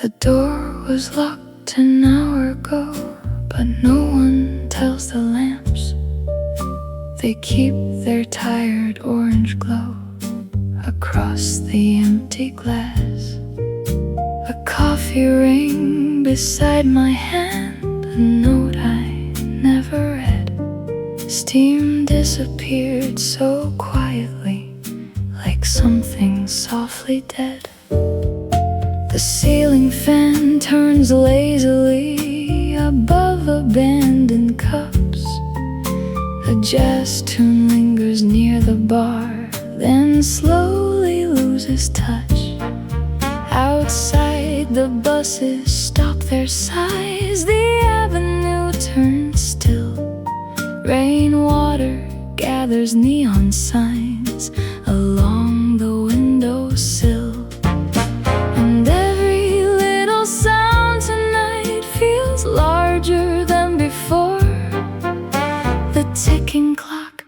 The door was locked an hour ago, but no one tells the lamps they keep their tired orange glow across the empty glass. A coffee ring beside my hand, a note I never read. Steam disappeared so quietly, like something softly dead. The ceiling fan turns lazily above abandoned cups. A jazz tune lingers near the bar, then slowly loses touch. Outside, the buses stop their sighs, the avenue turns still. Rainwater gathers neon signs along the windowsill. And every little sound tonight feels larger than before. The ticking clock,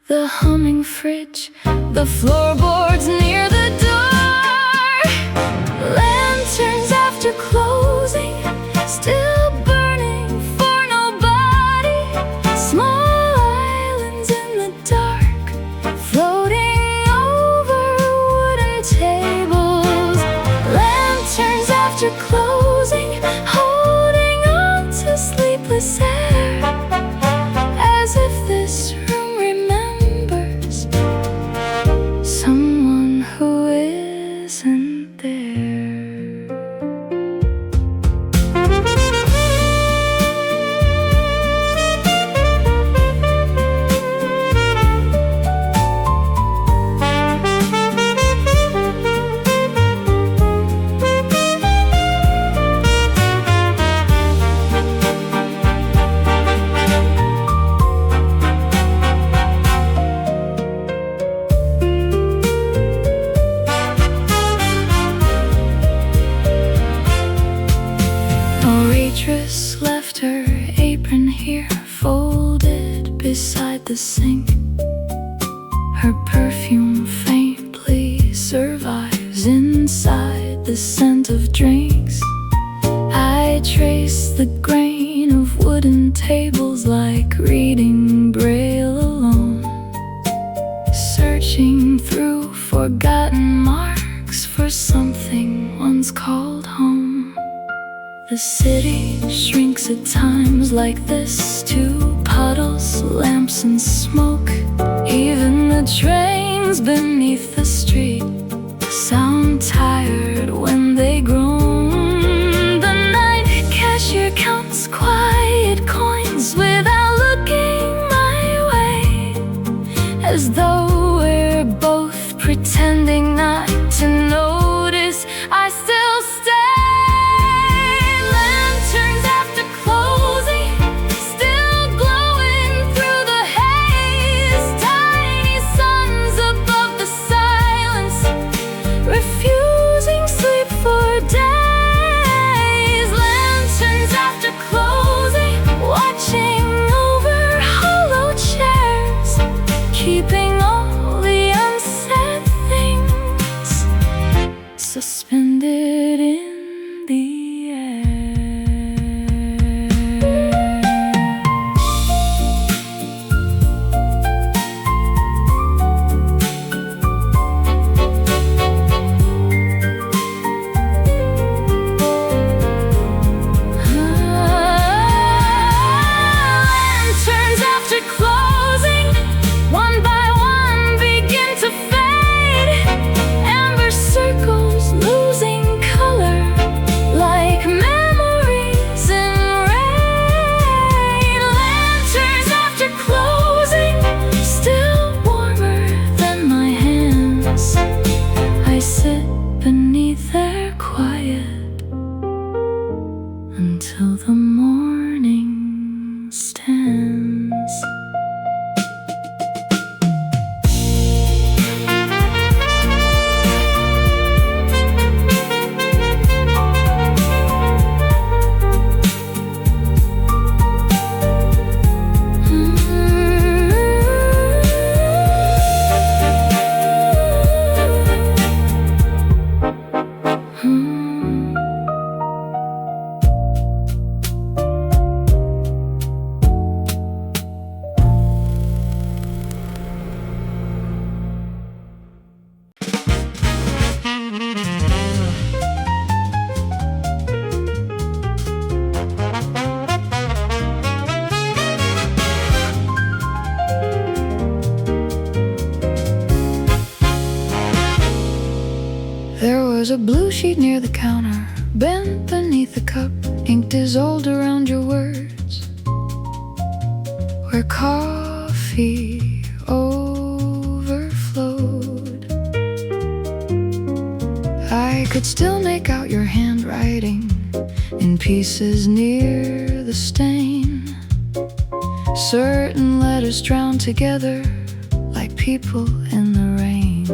the humming fridge, the floorboards near the door. Lanterns after closing, still burning for nobody. Small islands in the dark, floating over wooden tables. Lanterns after closing, holding on to sleepless air, as if this room remembers someone who isn't there. Waitress left her apron here, folded beside the sink. Her perfume faintly survives inside the scent of drinks. I trace the grain of wooden tables like reading Braille alone, searching through forgotten marks for something once called home. The city shrinks at times like this to puddles, lamps and smoke. Even the trains beneath the street sound tired when they groan. The night cashier counts quiet coins without looking my way, as though we're both pretending not to notice. I still stay. Refusing sleep for days. Lanterns after closing, watching over hollow chairs, keeping all the unsaid things suspended in the air. Until the morning stands. There's a blue sheet near the counter, bent beneath the cup, inked is old around your words, where coffee overflowed. I could still make out your handwriting in pieces near the stain, certain letters drowned together like people in the rain.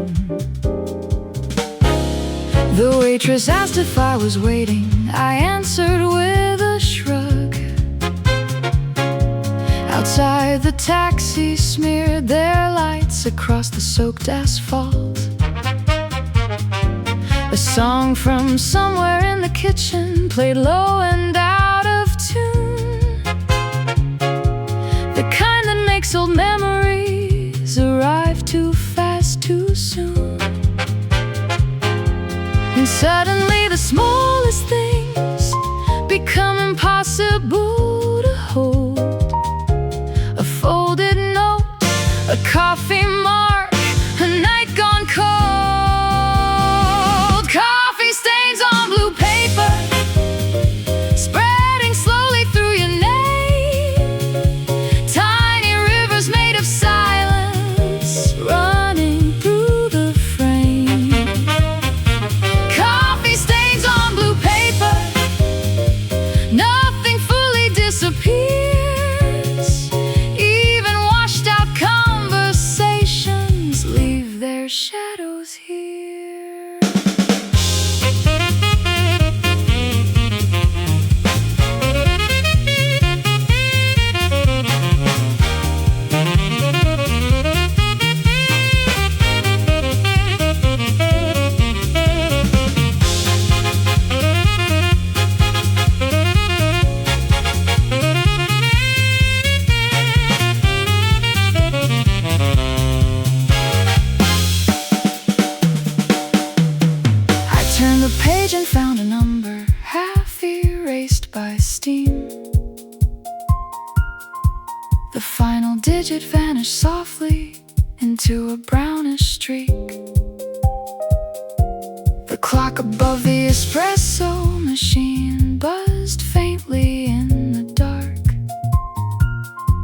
The waitress asked if I was waiting. I answered with a shrug. Outside, the taxi smeared their lights across the soaked asphalt. A song from somewhere in the kitchen played low and out of tune, the kind that makes old memories arrive too fast, too soon. And suddenly the smallest things become impossible to hold. A folded note, a coffee mark, a night gone cold. Coffee stains on blue paper, spreading slowly through your name. Tiny rivers made of silence running through the frame. Coffee stains on blue paper, nothing fully disappears. Even washed out conversations leave their shadows here. Turned the page and found a number half erased by steam. The final digit vanished softly into a brownish streak. The clock above the espresso machine buzzed faintly in the dark,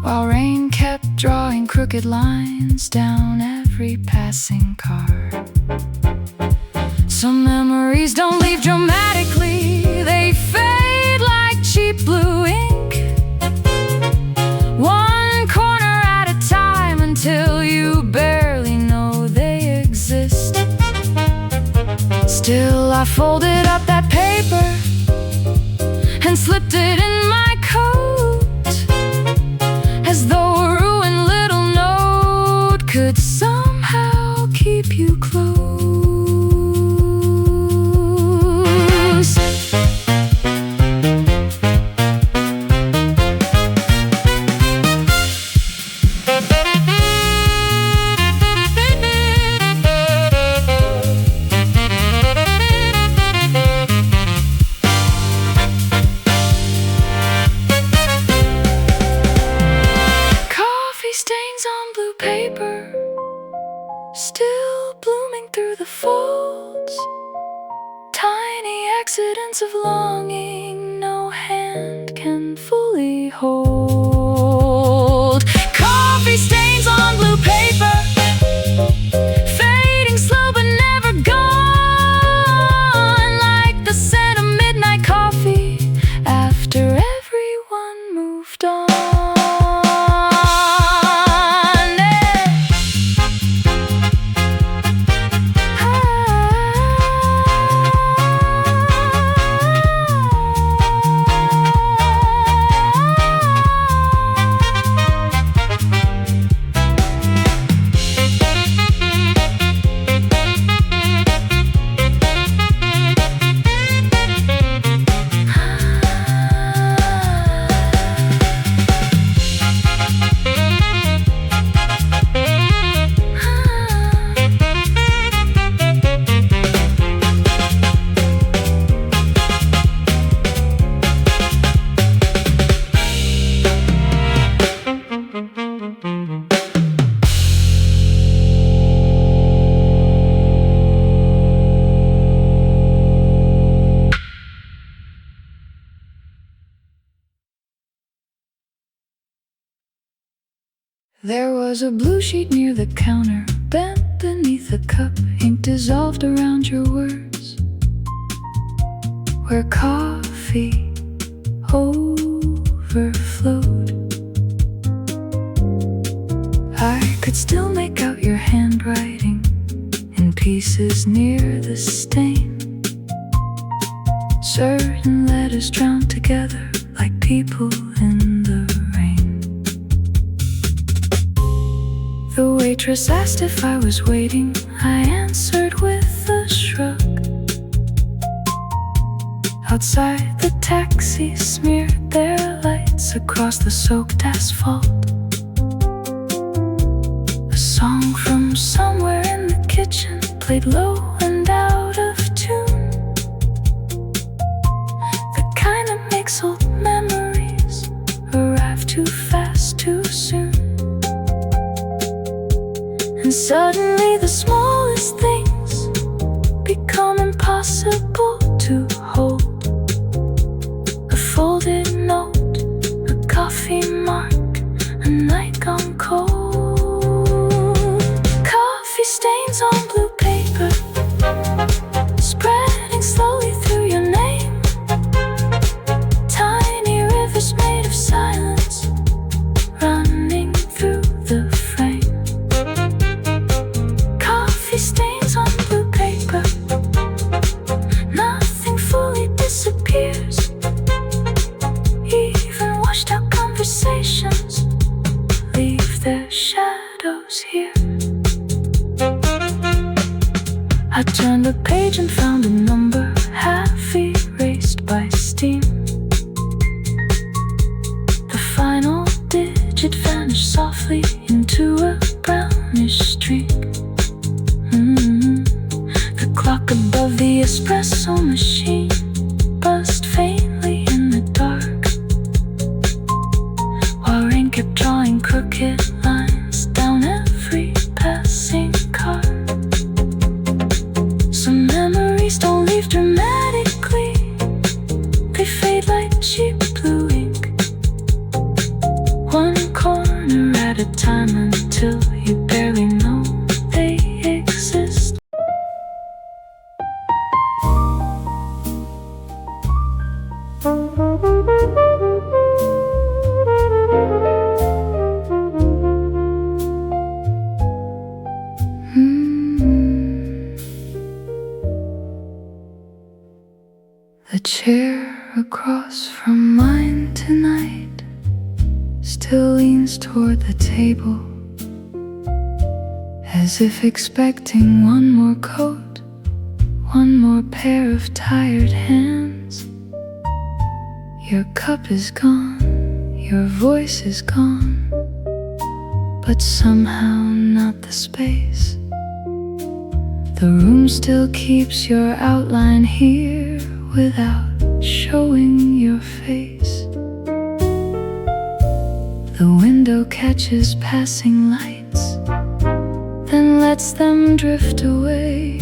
while rain kept drawing crooked lines down every passing car. Some memories don't leave dramatically, they fade like cheap blue ink, one corner at a time until you barely know they exist. Still I folded up that paper and slipped it in my coat, as though a ruined little note could somehow keep you close. Stains on blue paper, still blooming through the folds. Tiny accidents of longing no hand can fully hold. Coffee stains on blue paper, fading slow but never gone, like the scent of midnight coffee after everyone moved on. There was a blue sheet near the counter, bent beneath the cup, ink dissolved around your words, where coffee overflowed. I could still make out your handwriting in pieces near the stain. Certain letters drowned together like people in the rain. The waitress asked if I was waiting. I answered with a shrug. Outside, the taxi smeared their lights across the soaked asphalt. A song from somewhere in the kitchen played low and out of tune, the kind that makes old memories arrive too fast, too soon. And suddenly the smallest things become impossible to hold. A folded note, a coffee mark, a night gone cold. Coffee stains on blue paper, spreading slowly through your name. Tiny rivers made of silence, running through the frame. Coffee stains on blue paper, nothing fully disappears. Even washed out conversations leave their shadows here. I turned the page and found a number half erased by steam. The final digit vanished softly into a brownish streak. The clock above the espresso machine buzzed faintly in the dark, while rain kept drawing crooked lines down every passing car. Some memories don't leave dramatically, they fade like cheap blue ink, one corner at a time until you barely know they exist. The chair across from mine tonight still leans toward the table, as if expecting one more coat, one more pair of tired hands. Your cup is gone, your voice is gone, but somehow not the space. The room still keeps your outline here without showing your face. The window catches passing lights, then lets them drift away.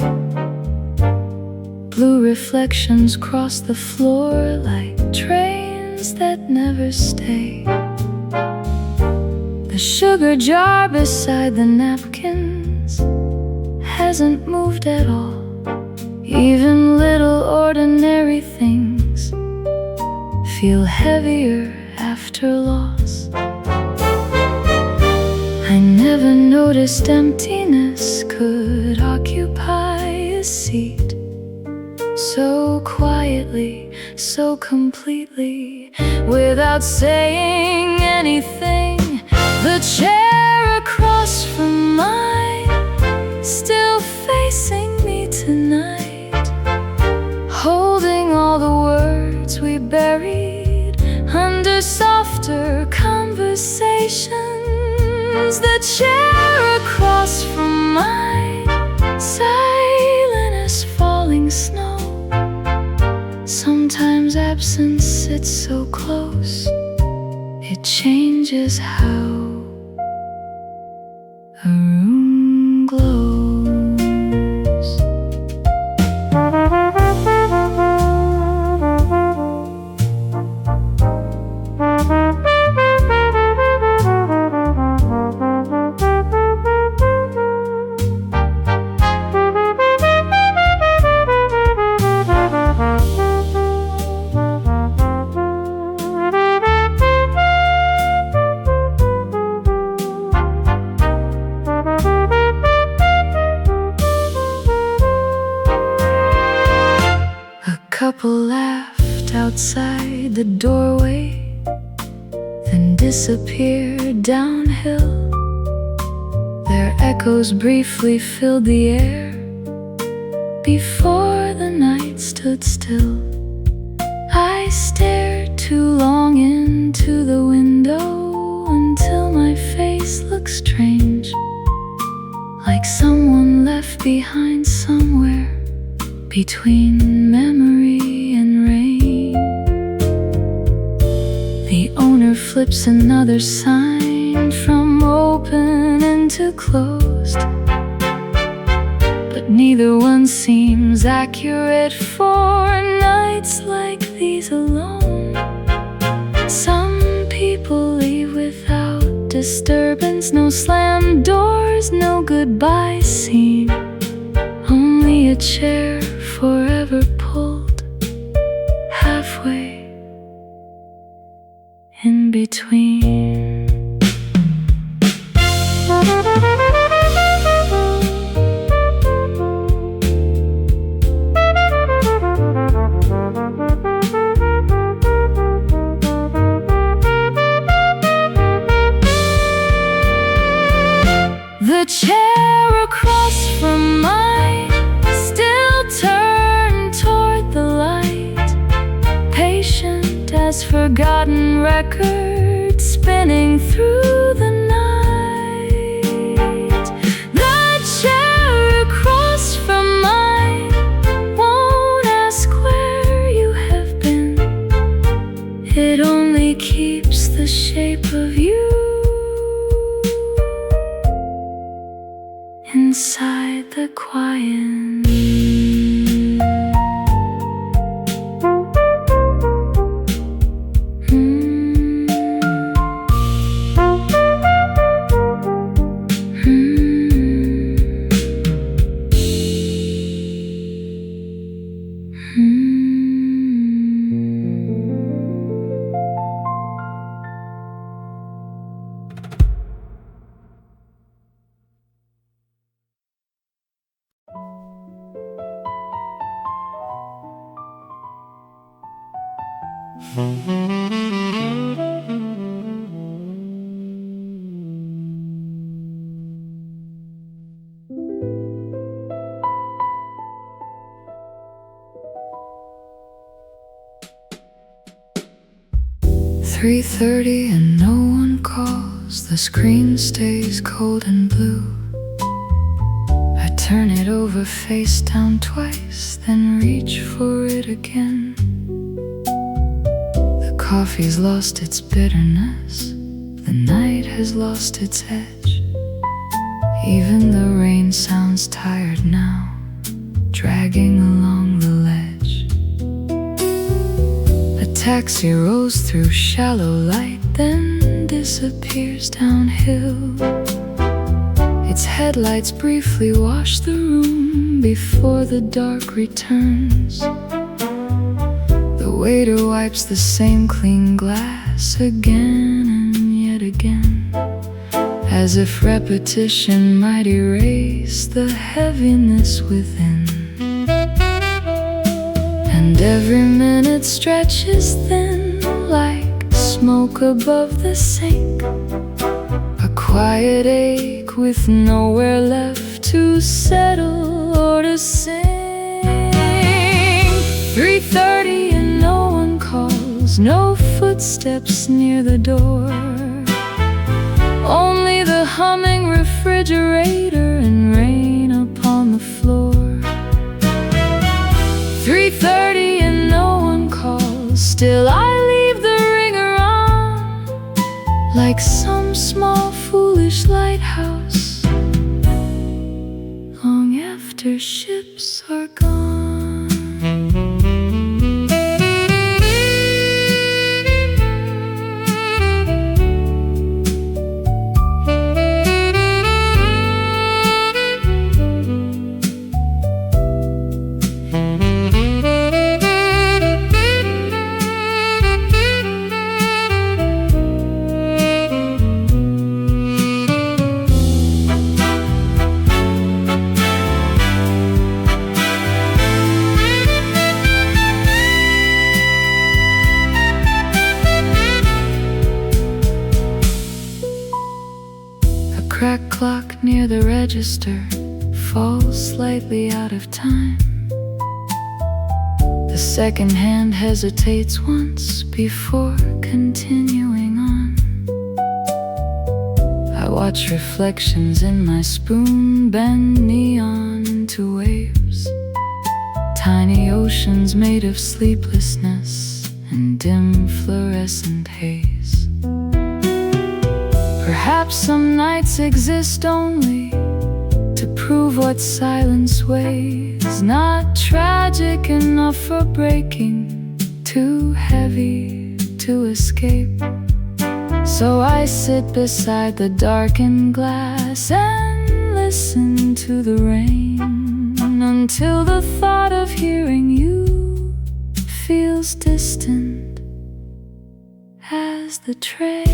Blue reflections cross the floor like trains that never stay. The sugar jar beside the napkins hasn't moved at all. Even little ordinary things feel heavier after loss. I never noticed emptiness could occupy a seat so quietly, so completely, without saying anything. The chair across from mine still facing me tonight, holding all the words we buried under softer conversations. The chair across from mine, silent as falling snow. Sometimes absence sits so close, it changes how a room glows. couple laughed outside the doorway, then disappeared downhill. Their echoes briefly filled the air before the night stood still. I stared too long into the window until my face looked strange, like someone left behind somewhere between memory and rain. The owner flips another sign from open into closed, but neither one seems accurate for nights like these alone. Some people leave without disturbance, no slammed doors, no goodbye scene, only a chair forever pulled halfway in between. The chair across from mine still turned toward the light, patient as forgotten records spinning through the night. The chair across from mine won't ask where you have been. It only keeps the shape of you inside the quiet. "3:30 and no one calls. The screen stays cold and blue. I turn it over face down twice, then reach for it again. The coffee's lost its bitterness, the night has lost its edge. Even the rain sounds tired now, dragging along the ledge. A taxi rolls through shallow light, then disappears downhill. Its headlights briefly wash the room before the dark returns. The waiter wipes the same clean glass again and yet again, as if repetition might erase the heaviness within. And every minute stretches thin like smoke above the sink, a quiet ache with nowhere left to settle or to sing. 3:30 and no one calls, no footsteps near the door, only the humming refrigerator and rain upon the floor. 3:30 and no one calls, still I leave the ringer on, like some small foolish lighthouse, long after ships are gone. register falls slightly out of time. The second hand hesitates once before continuing on. I watch reflections in my spoon bend neon into waves, tiny oceans made of sleeplessness and dim fluorescent haze. Perhaps some nights exist only to prove what silence weighs, not tragic enough for breaking, too heavy to escape. So I sit beside the darkened glass and listen to the rain, until the thought of hearing you feels distant as the trace.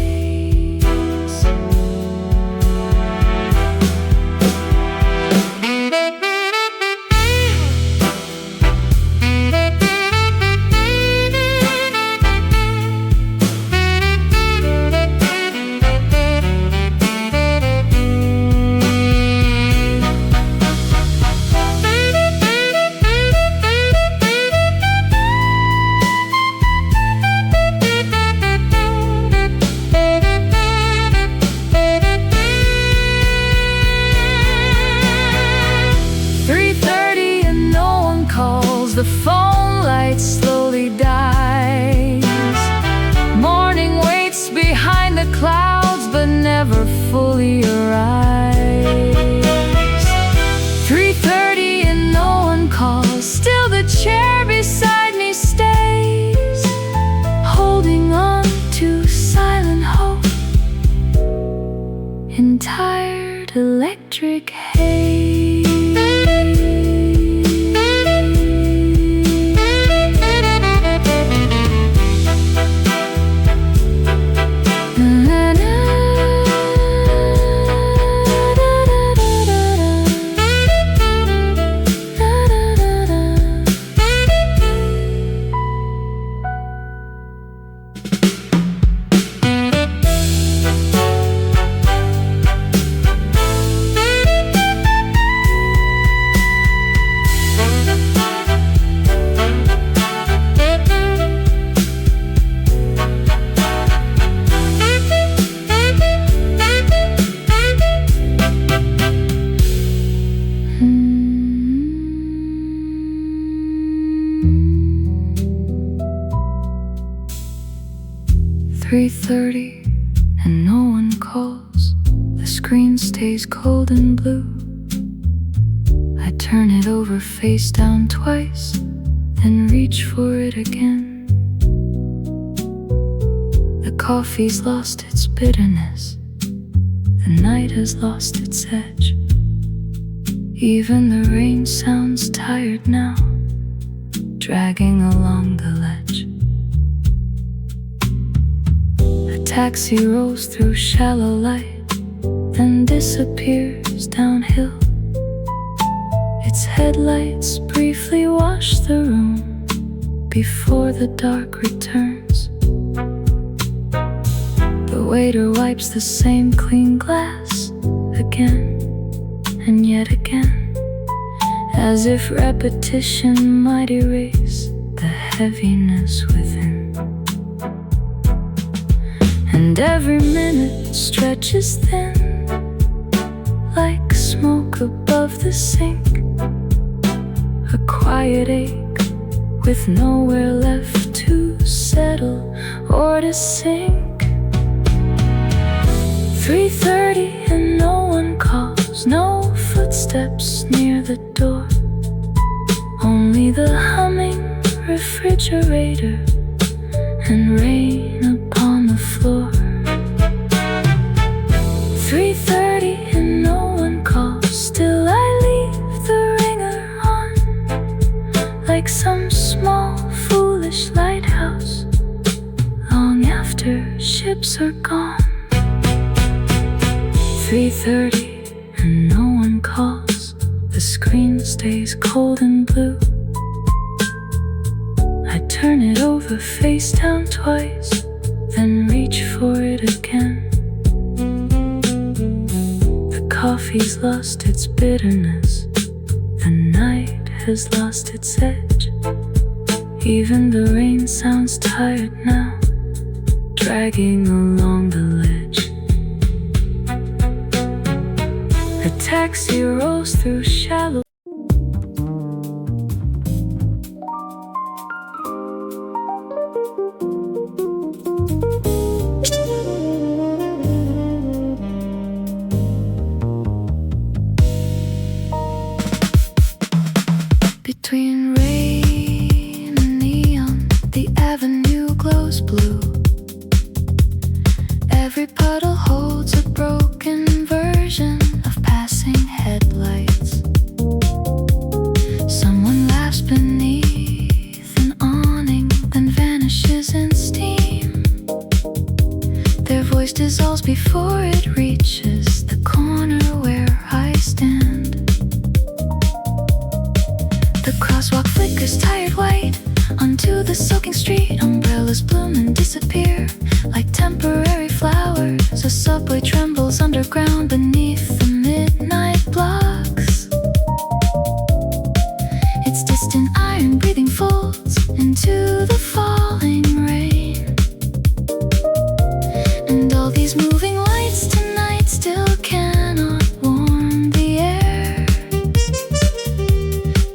3:30 and no one calls. The phone light slowly dies. Morning waits behind the clouds but never fully arrives. 3:30 and no one calls. Still the chair beside me stays, holding on to silent hope in tired electric haze. 3:30 and no one calls. The screen stays cold and blue. I turn it over face down twice, then reach for it again. The coffee's lost its bitterness. The night has lost its edge. Even the rain sounds tired now, dragging along the ledge. A taxi rolls through shallow light, then disappears downhill. Its headlights briefly wash the room before the dark returns. The waiter wipes the same clean glass again and yet again, as if repetition might erase the heaviness within. And every minute stretches thin, like smoke above the sink. A quiet ache with nowhere left to settle or to sink. 3:30 and no one calls. No footsteps near the door, only the humming refrigerator and rain upon the floor. 3:30 and no one calls. Still I leave the ringer on, like some small foolish lighthouse, long after ships are gone. 3:30 and no one calls. The screen stays cold and blue. I turn it over face down twice, then reach for it again. The coffee's lost its bitterness. The night has lost its edge. Even the rain sounds tired now, dragging along the ledge. The taxi rolls through shallow between rain and neon. The avenue glows blue. Every puddle holds a broken version of passing headlights. Someone laughs beneath an awning, then vanishes in steam. Their voice dissolves before it reaches the corner where I stand. The crosswalk flickers tired white onto the soaking street. Umbrellas bloom and disappear like temporary flowers. A subway trembles underground beneath the midnight blocks. Its distant iron breathing folds into the falling rain. And all these moving lights tonight still cannot warm the air.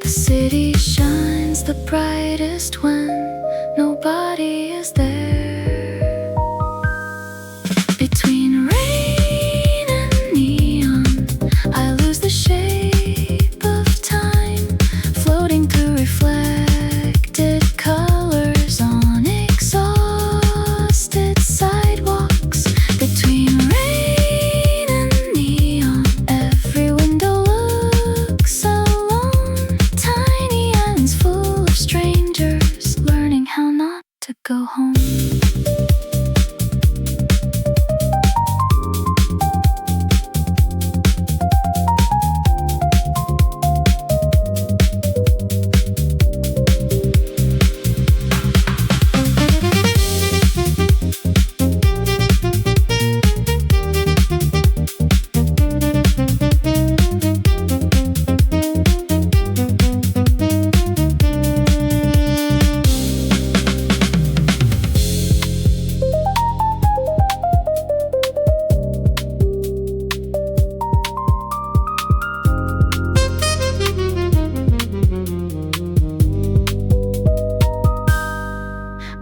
The city shines the brightest when nobody is there. Between rain and neon, I lose the shape of time, floating through reflected colors on exhausted sidewalks. Between rain and neon, every window looks alone. Tiny islands full of strangers, learning how not to go home.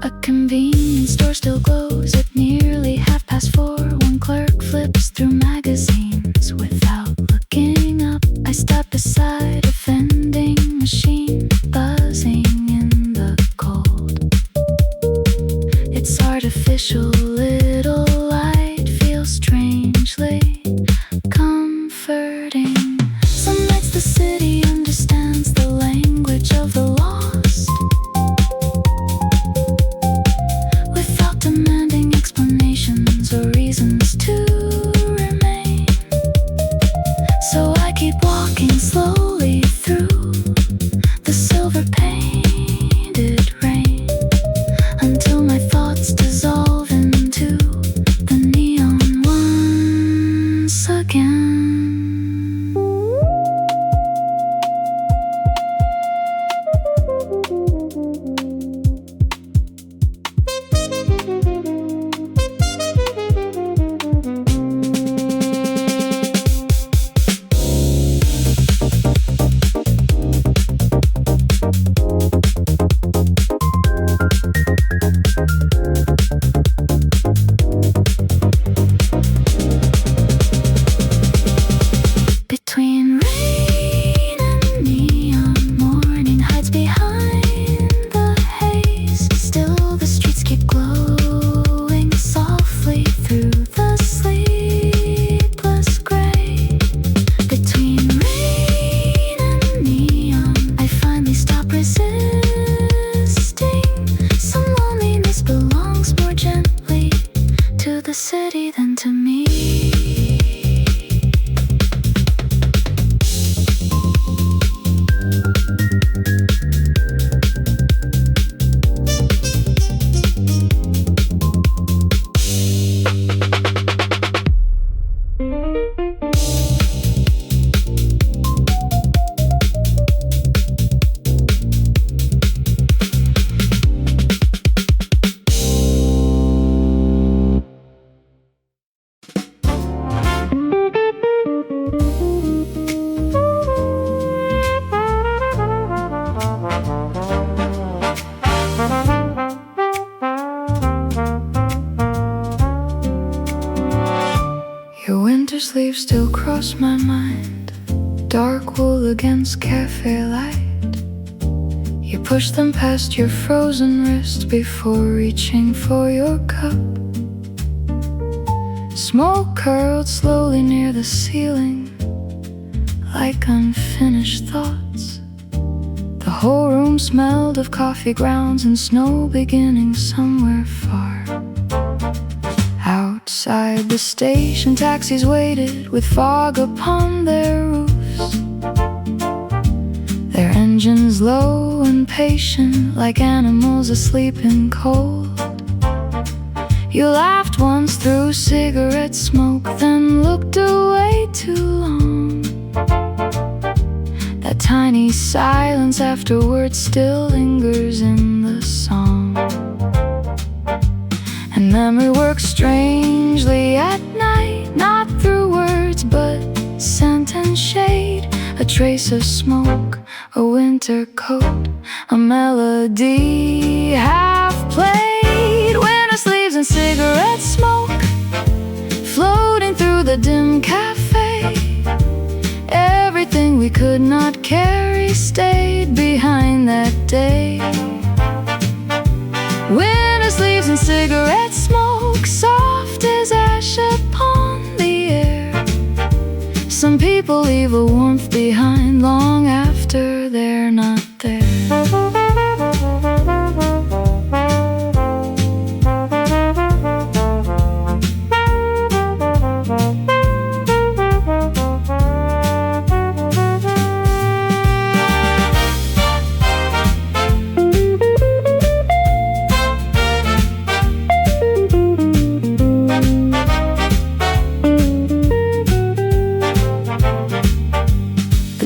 A convenience store still glows at nearly 4:30. One clerk flips through magazines without looking up. I stop beside a vending machine, buzzing in the cold. Its artificial little light feels strangely comforting. Some nights the city understands the language of the lost, without demanding explanations or reasons to remain. So I keep walking slowly through the silver painted rain until my thoughts dissolve into sleeves still cross my mind. Dark wool against cafe light. You push them past your frozen wrist before reaching for your cup. Smoke curled slowly near the ceiling, like unfinished thoughts. The whole room smelled of coffee grounds and snow beginning somewhere far. Outside the station, taxis waited with fog upon their roofs, their engines low and patient, like animals asleep in cold. You laughed once through cigarette smoke, then looked away too long. That tiny silence afterwards still lingers in the song. And memory works strangely at night, not through words but scent and shade. A trace of smoke, a winter coat, a melody half played. Winter sleeves and cigarette smoke floating through the dim cafe. Everything we could not carry stayed behind that day. Winter sleeves and cigarette smoke, soft as ash upon the air. Some people leave a warmth behind long after they're not there.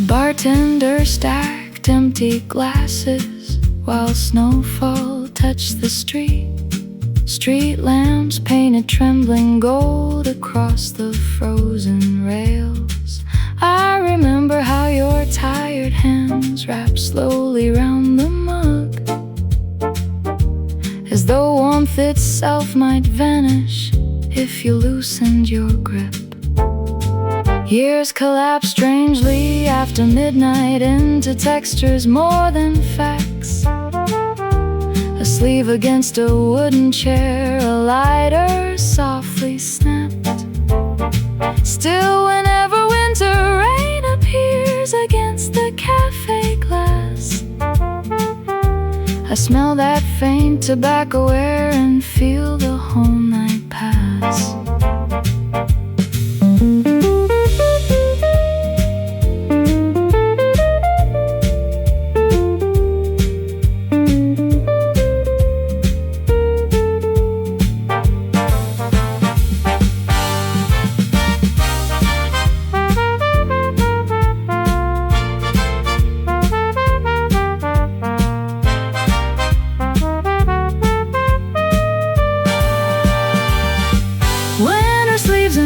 Bartender stacked empty glasses while snowfall touched the street. Street lamps painted trembling gold across the frozen rails. I remember how your tired hands wrapped slowly round the mug, as though warmth itself might vanish if you loosened your grip. Years collapse strangely after midnight into textures more than facts. A sleeve against a wooden chair, a lighter softly snapped. Still, whenever winter rain appears against the cafe glass, I smell that faint tobacco air and feel the whole night pass.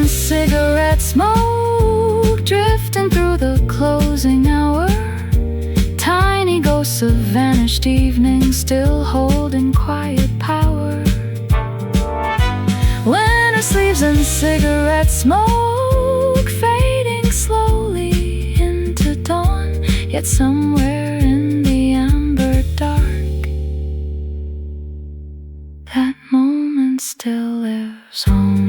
Cigarette smoke drifting through the closing hour. Tiny ghosts of vanished evenings still holding quiet power. Winter sleeves and cigarette smoke fading slowly into dawn. Yet somewhere in the amber dark, that moment still lives on.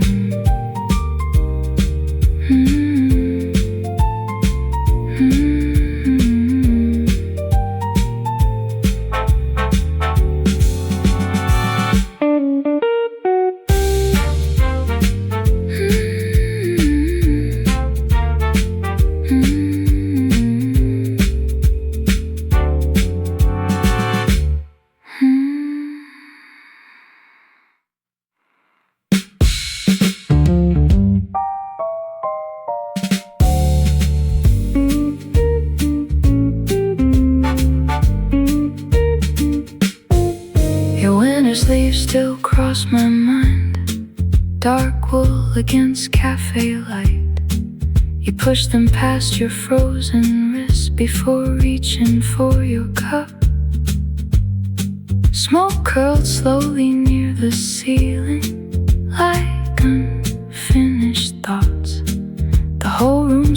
Sleeves still cross my mind. Dark wool against cafe light. You push them past your frozen wrist before reaching for your cup. Smoke curled slowly near the ceiling, like unfinished thoughts.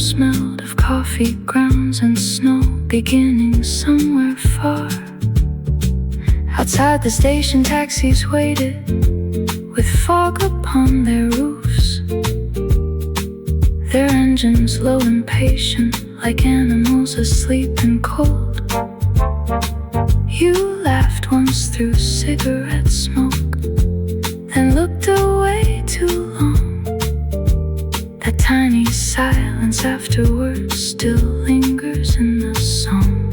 smelled of coffee grounds and snow, beginning somewhere far. Outside the station, taxis waited with fog upon their roofs, their engines low and patient, like animals asleep and cold. You laughed once through cigarette smoke, then looked away too long. That tiny silence afterwards still lingers in the song.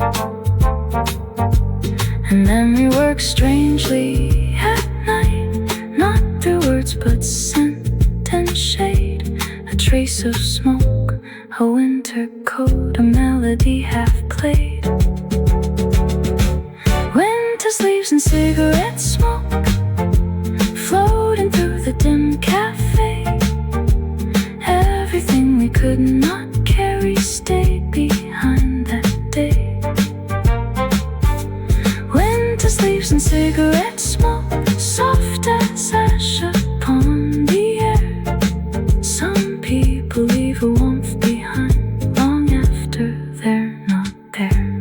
And memory works strangely at night, not through words but scent and shade. A trace of smoke, a winter coat, a melody half played. Winter's leaves and cigarette smoke floating through the dim cafe. Everything we could not carry stayed behind that day. Winter's leaves and cigarette smoke, soft as ash upon the air. Some people leave a warmth behind long after they're not there.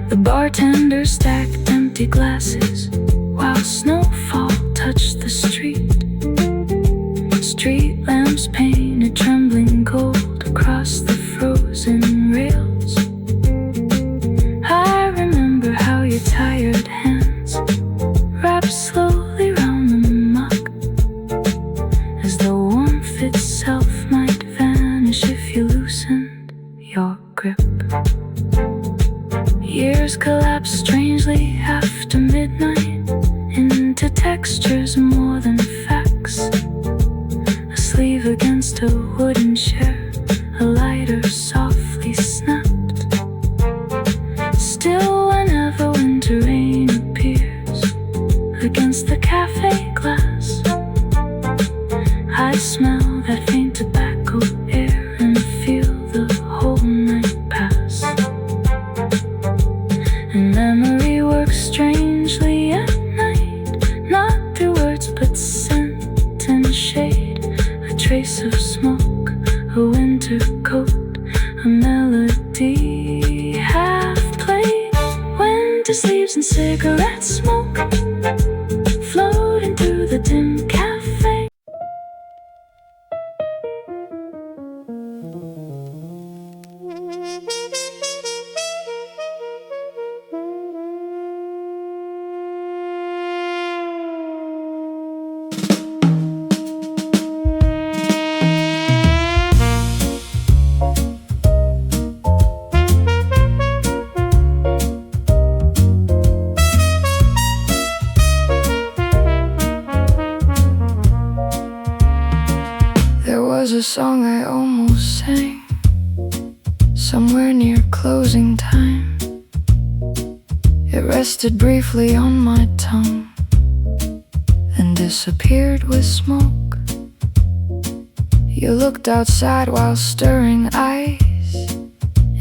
The bartender stacked empty glasses while snowfall touched the street. Street lamps painted trembling gold across the frozen rails. I remember how your tired hands wrapped slowly round the muck, as though warmth itself might vanish if you loosened your grip. Years collapsed strangely after midnight into textures more than facts. A sleeve against a wooden chair, a lighter softly snapped. Still, whenever winter rain appears against the cafe glass, I smell that faint tobacco air and feel the whole night pass. And memory works strangely at night, not through words but scent and shade. A trace of smoke, a winter coat, a melody half played. Winter's leaves and cigarette smoke floating through the dim cafe. Was a song I almost sang somewhere near closing time. It rested briefly on my tongue, then disappeared with smoke. You looked outside while stirring ice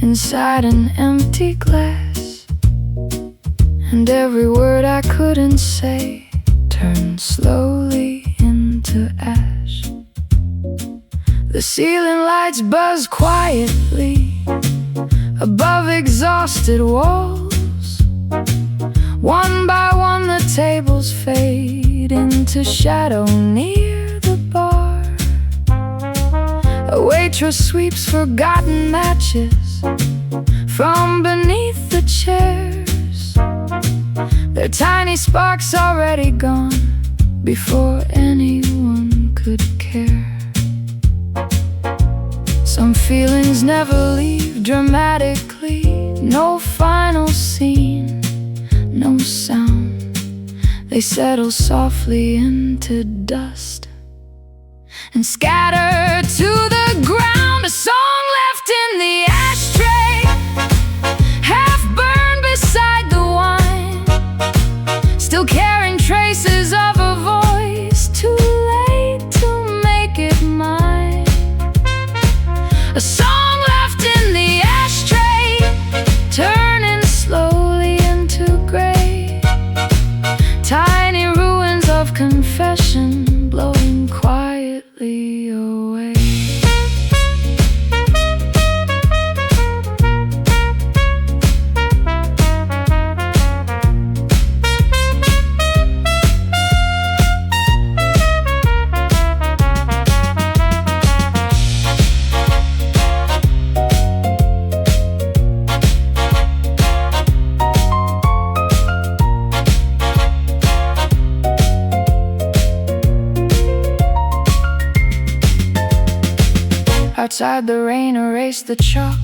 inside an empty glass, and every word I couldn't say turned slowly into ash. The ceiling lights buzz quietly above exhausted walls. One by one the tables fade into shadow near the bar. A waitress sweeps forgotten matches from beneath the chairs, their tiny sparks already gone before anyone could care. Some feelings never leave dramatically. No final scene, no sound. They settle softly into dust and scatter to the ground. A song left in the ashtray, half burned beside the wine, still carrying traces of a voice too late to make it mine. A song left in the ashtray, turning slowly into gray. Tiny ruins of confession blowing quietly away. Outside the rain erased the chalk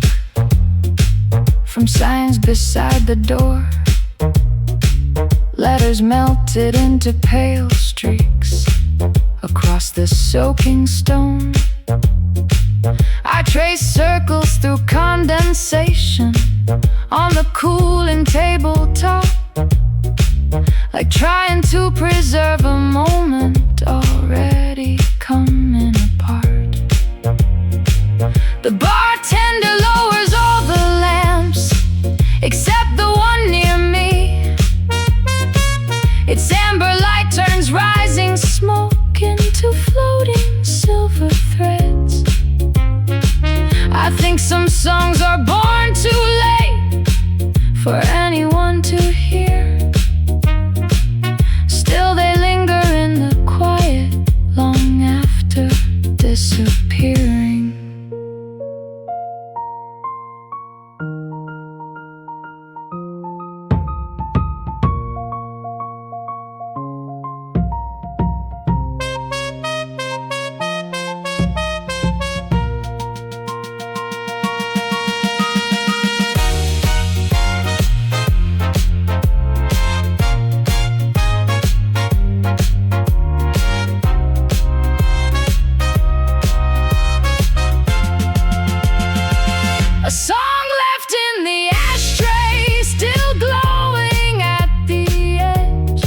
from signs beside the door. Letters melted into pale streaks across the soaking stone. I traced circles through condensation on the cooling tabletop, like trying to preserve a moment already coming apart. The bartender lowers all the lamps except the one near me. Its amber light turns rising smoke into floating silver threads. I think some songs are born too late for anyone to hear. Still they linger in the quiet long after disappearing. A song left in the ashtray, still glowing at the edge.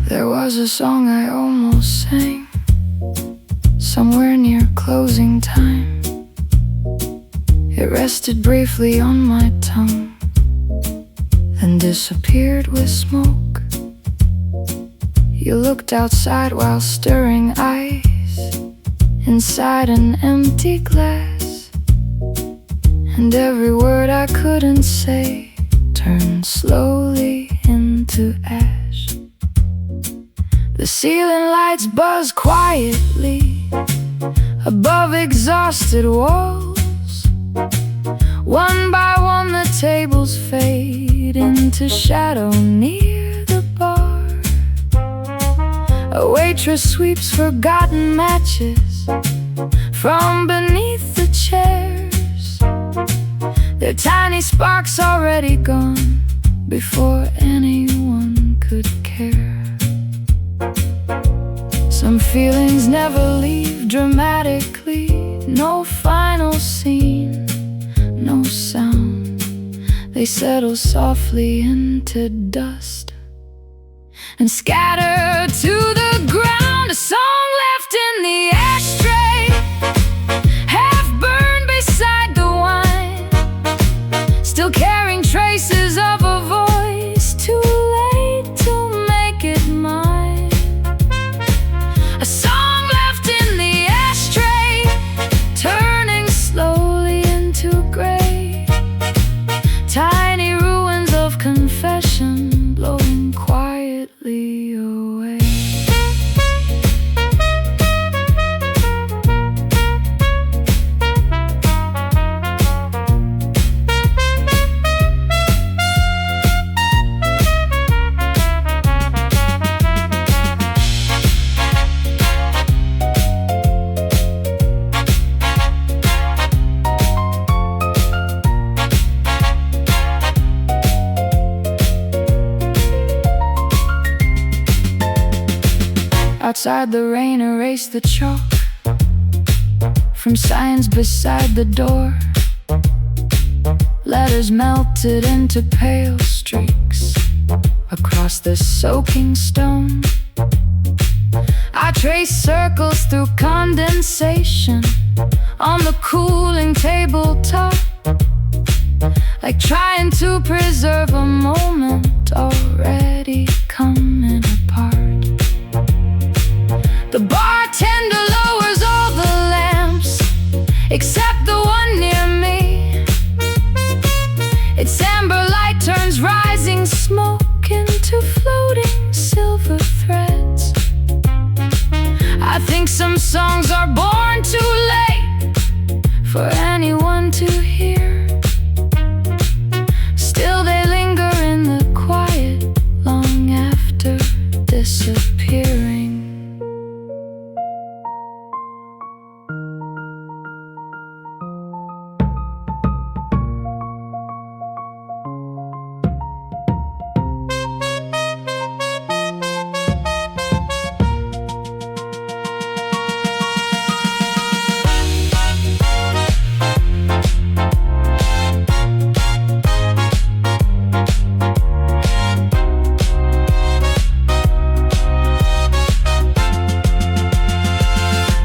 There was a song I almost sang somewhere near closing time. It rested briefly on my tongue, then disappeared with smoke. You looked outside while stirring ice inside an empty glass, and every word I couldn't say turned slowly into ash. The ceiling lights buzz quietly above exhausted walls. One by one the tables fade into shadow near the bar. A waitress sweeps forgotten matches from beneath the chairs, their tiny sparks already gone before anyone could care. Some feelings never leave dramatically. No final scene, no sound. They settle softly into dust and scatter to the ground. A song left in the ashtray, half burned beside the wine, still carrying traces of a voice too late to make it mine. A song left in the ashtray, turning slowly into gray. Tiny ruins of confession blowing quietly away. Outside the rain erased the chalk from signs beside the door. Letters melted into pale streaks across the soaking stone. I traced circles through condensation on the cooling tabletop, like trying to preserve a moment already coming apart. The bartender lowers all the lamps smoke into floating silver threads. I think some songs are born too late for anyone to hear. Still they linger in the quiet long after disappearing.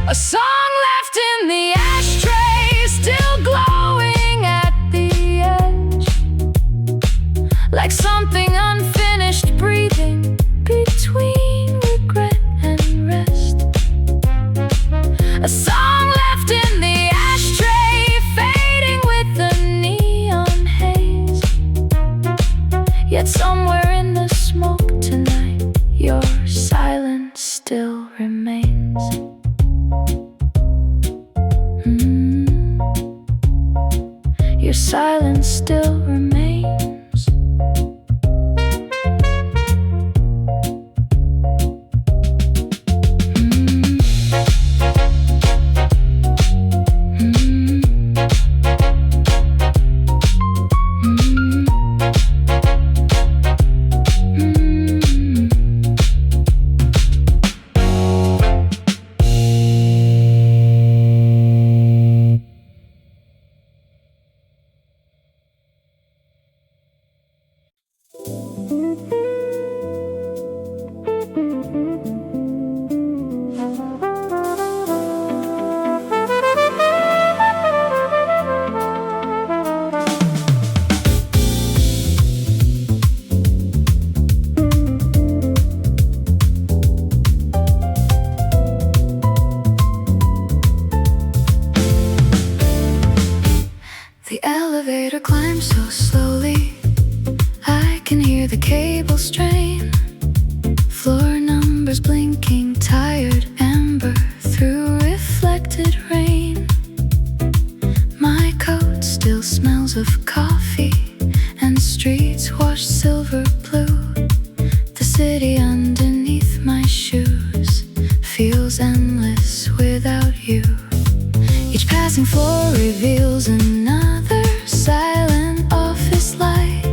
A song left in the ashtray, still glowing at the edge, like something unfinished breathing between regret and rest. A song left in the ashtray, fading with the neon haze. Yet somewhere in the smoke tonight, your silence still remains. Your silence still remains. The elevator climbs so slowly, I can hear the cable strain. Floor numbers blinking, tired amber through reflected rain. My coat still smells of coffee and streets washed silver blue. The city underneath my shoes feels endless without you. Each passing floor reveals another silent office light.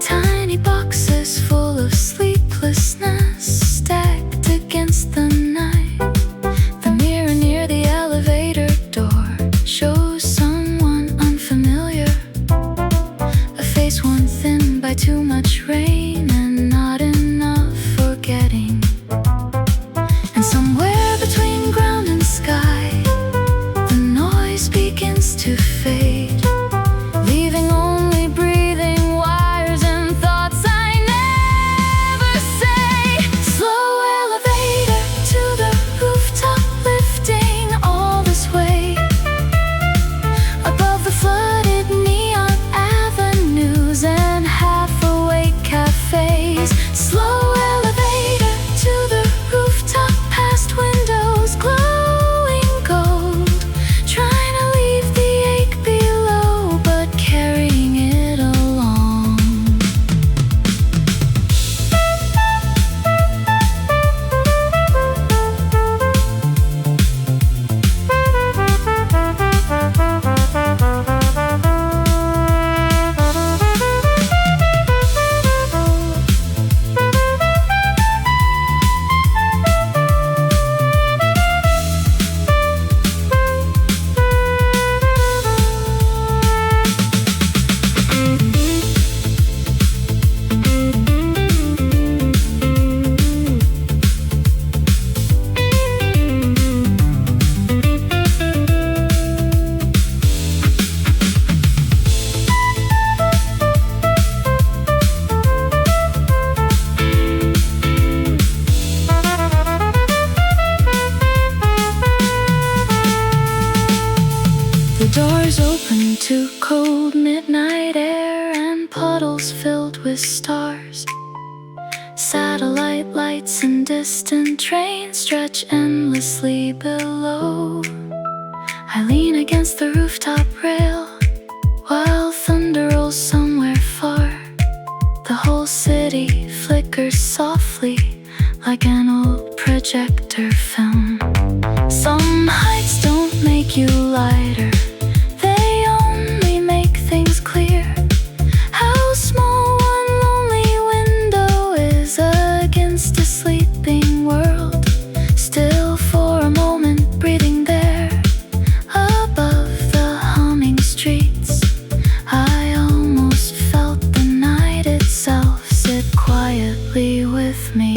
Tiny boxes full of sleeplessness stacked against the night. The mirror near the elevator door shows someone unfamiliar, a face worn thin by too much rain and not enough forgetting. And somewhere between ground and sky, begins to fade, leaving only breathing wires and thoughts I never say. Slow elevator to the rooftop, lifting all this weight above the flooded neon avenues and half-awake cafes. Slow elevator to the rooftop, past windows glowing gold, trying to leave the ache below, but carrying it along. The doors open to cold midnight air and puddles filled with stars. Satellite lights and distant trains stretch endlessly below. I lean against the rooftop rail while thunder rolls somewhere far. The whole city flickers softly like an old projector film. Some heights don't make you lighter, they only make things clear. How small one lonely window is against a sleeping world. Still for a moment breathing there above the humming streets. I almost felt the night itself sit quietly with me.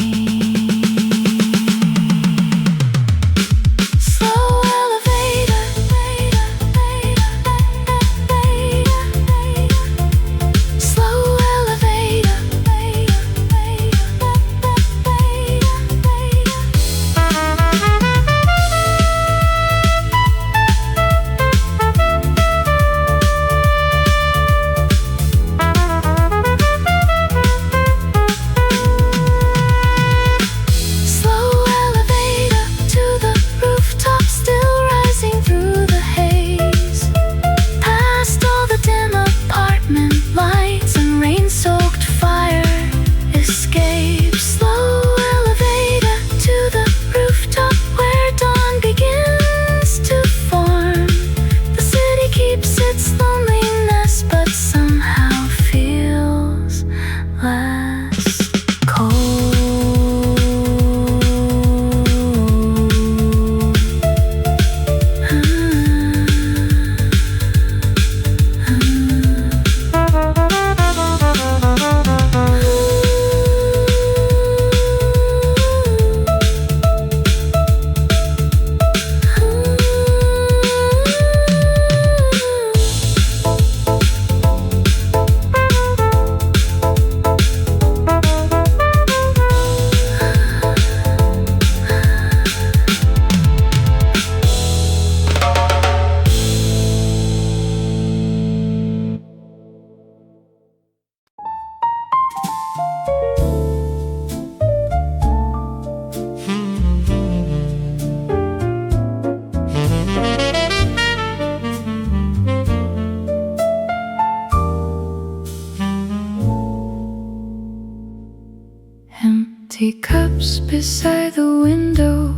Empty cups beside the window,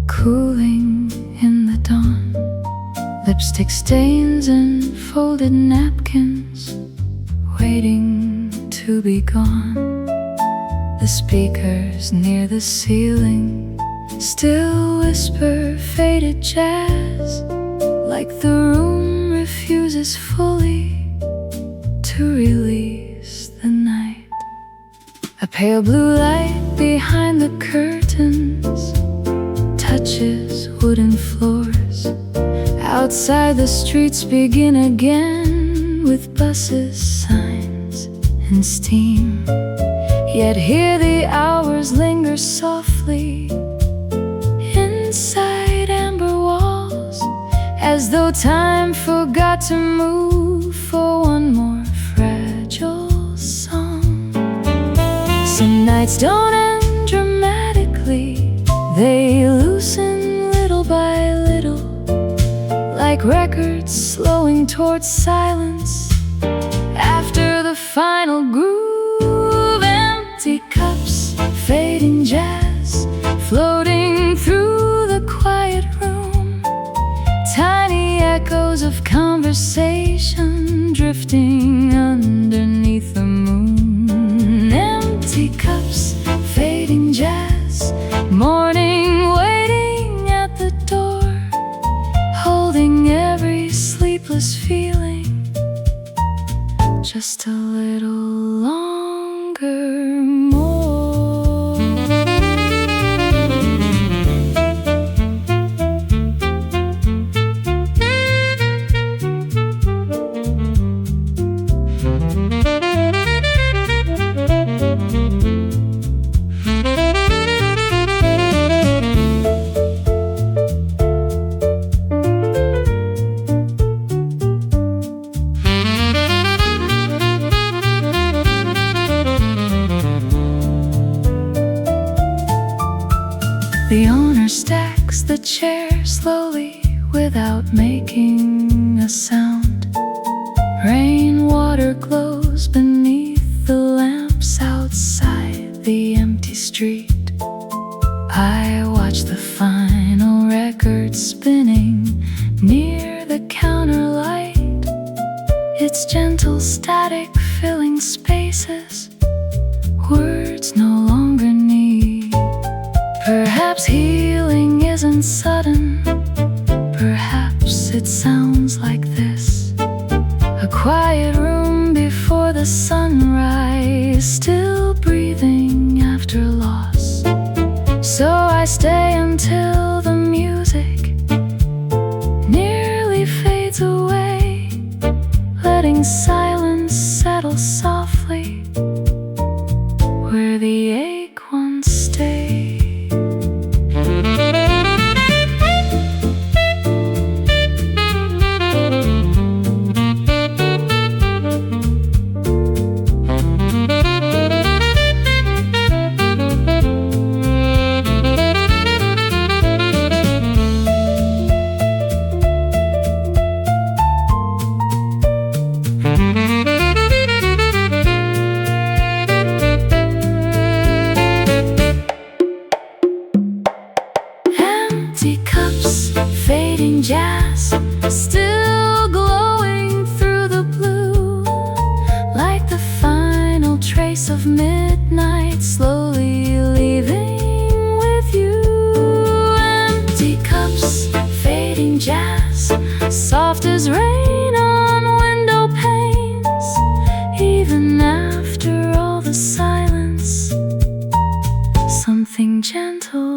cooling in the dawn. Lipstick stains and folded napkins, waiting to be gone. The speakers near the ceiling still whisper faded jazz, like the room refuses fully to release the night. A pale blue light behind the curtains touches wooden floors. Outside the streets begin again with buses, signs, and steam. Yet here the hours linger softly inside amber walls, as though time forgot to move for one more fragile song. Some nights don't end dramatically, they loosen little by little, like records slowing towards silence after the final groove. Empty cups, fading jazz, floating through the quiet room. Tiny echoes of conversation drifting underneath the moon. Empty cups, fading jazz, morning waiting at the door, holding every sleepless feeling just a little longer. The owner stacks the chair slowly without making a sound. Rainwater glows beneath the lamps outside the empty street. I watch the final record spinning near the counter light. Its gentle static filling spaces words no longer need. Perhaps healing isn't sudden. Perhaps it sounds like this: a quiet room before the sunrise, still breathing after loss. So I stay until the music nearly fades away, letting silence settle softly where the ache once stayed. Empty cups, fading jazz, still glowing through the blue, like the final trace of midnight slowly leaving with you. Empty cups, fading jazz, soft as rain on window panes. Even after all the silence, something gentle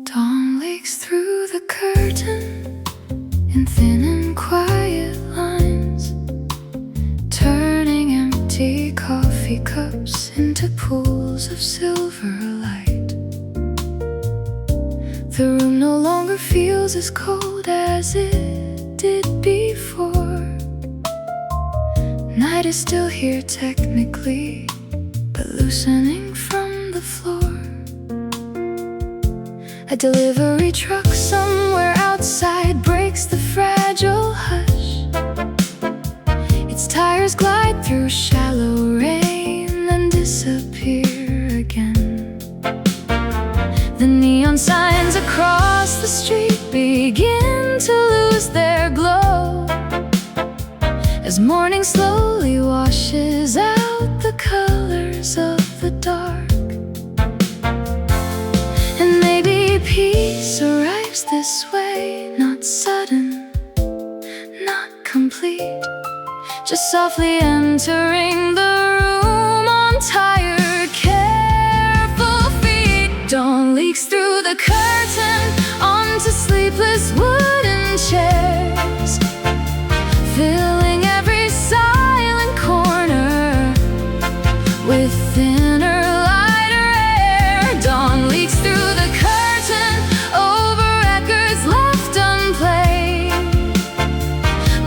Dawn leaks through the curtain in thin and quiet lines, turning empty coffee cups into pools of silver light. The room no longer feels as cold as it did before. Night is still here technically, but loosening from the floor. A delivery truck somewhere outside breaks the fragile hush. Its tires glide through shallow rain, then disappear again. The neon signs across the street begin to lose their glow as morning slowly washes out the colors of the dark. And maybe peace arrives this way, not sudden, not complete, just softly entering the room on tired, careful feet. Dawn leaks through the curtain onto sleepless wooden chairs, filling every silent corner with thinner, lighter air. Dawn leaks through the curtain over records left unplayed,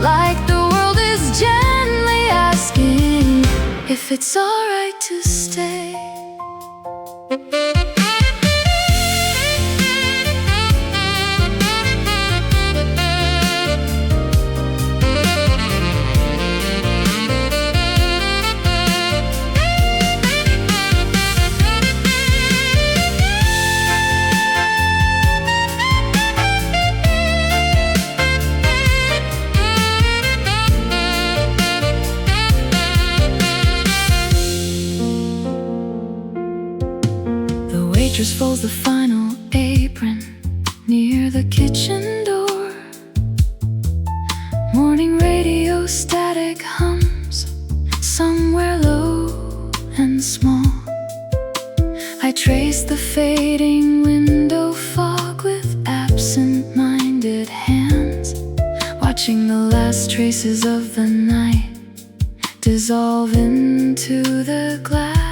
like the world is gently asking if it's alright to stay. waitress folds the final apron near the kitchen door. Morning radio static hums somewhere low and small. I trace the fading window fog with absent-minded hands, watching the last traces of the night dissolve into the glass.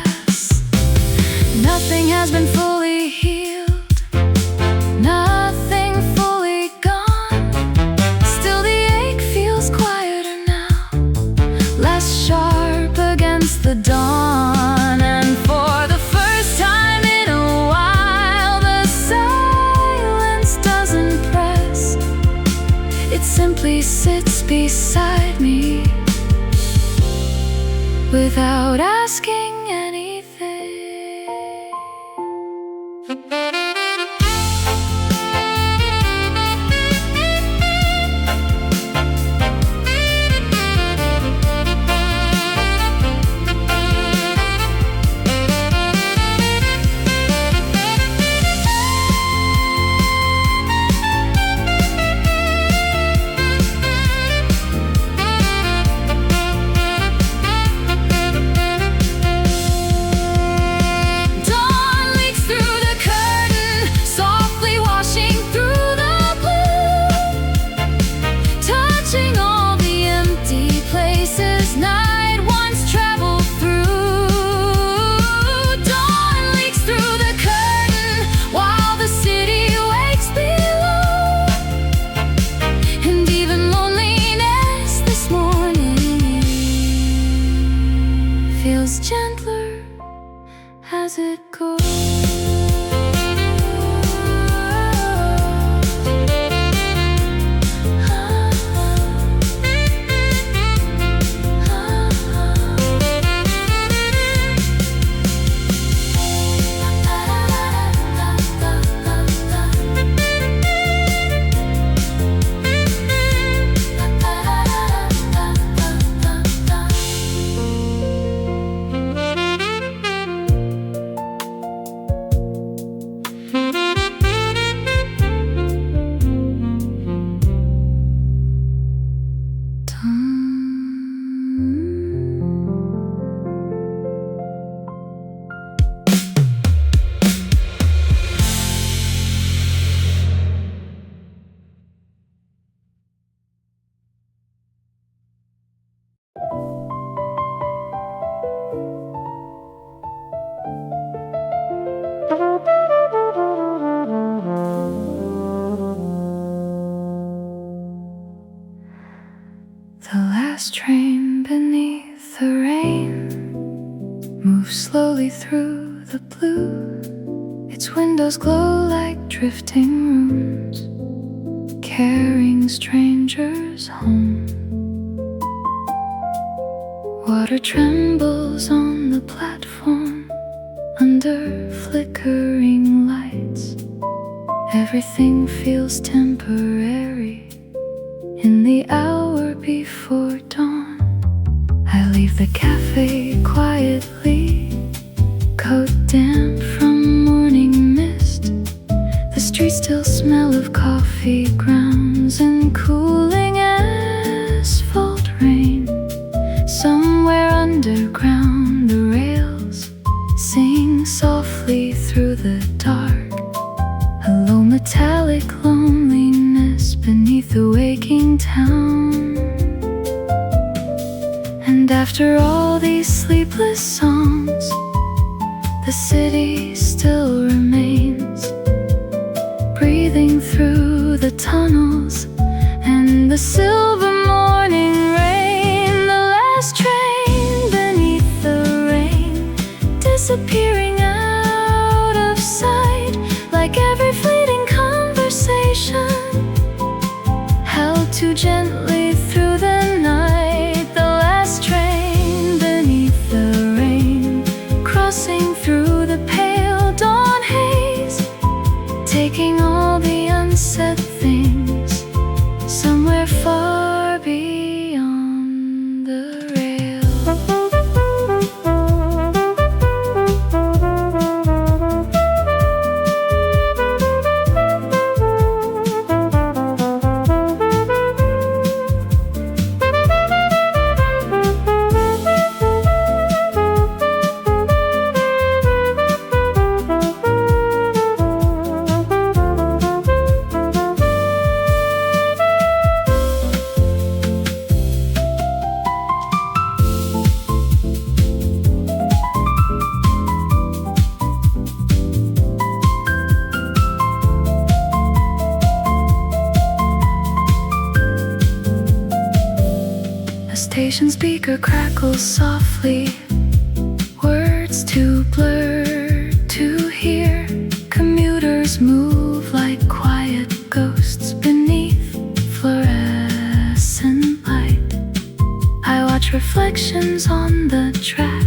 Nothing has been fully healed, nothing fully gone. Still the ache feels quieter now, less sharp against the dawn. And for the first time in a while, the silence doesn't press. It simply sits beside me without asking anything. Gentler as it goes. The last train beneath the rain moves slowly through the blue. Its windows glow like drifting rooms, carrying strangers home. Water trembles on the platform under flickering lights. Everything feels temporary in the hour before dawn. I leave the cafe quietly, coat damp from morning mist. The streets still smell of coffee grounds and cooling asphalt rain. Somewhere underground the rails sing softly through the dark, a low metallic loneliness beneath the waking town. And after all these sleepless songs, the city still remains, breathing through the tunnels and the silver morning rain. The last train beneath the rain, disappearing out of sight, like every fleeting conversation held too gently through the night. The last train beneath the rain, crossing through the pale dawn haze, taking all the unsaid things somewhere far beyond the rails. station speaker crackles softly, words too blurred to hear. Commuters move like quiet ghosts beneath fluorescent light. I watch reflections on the track,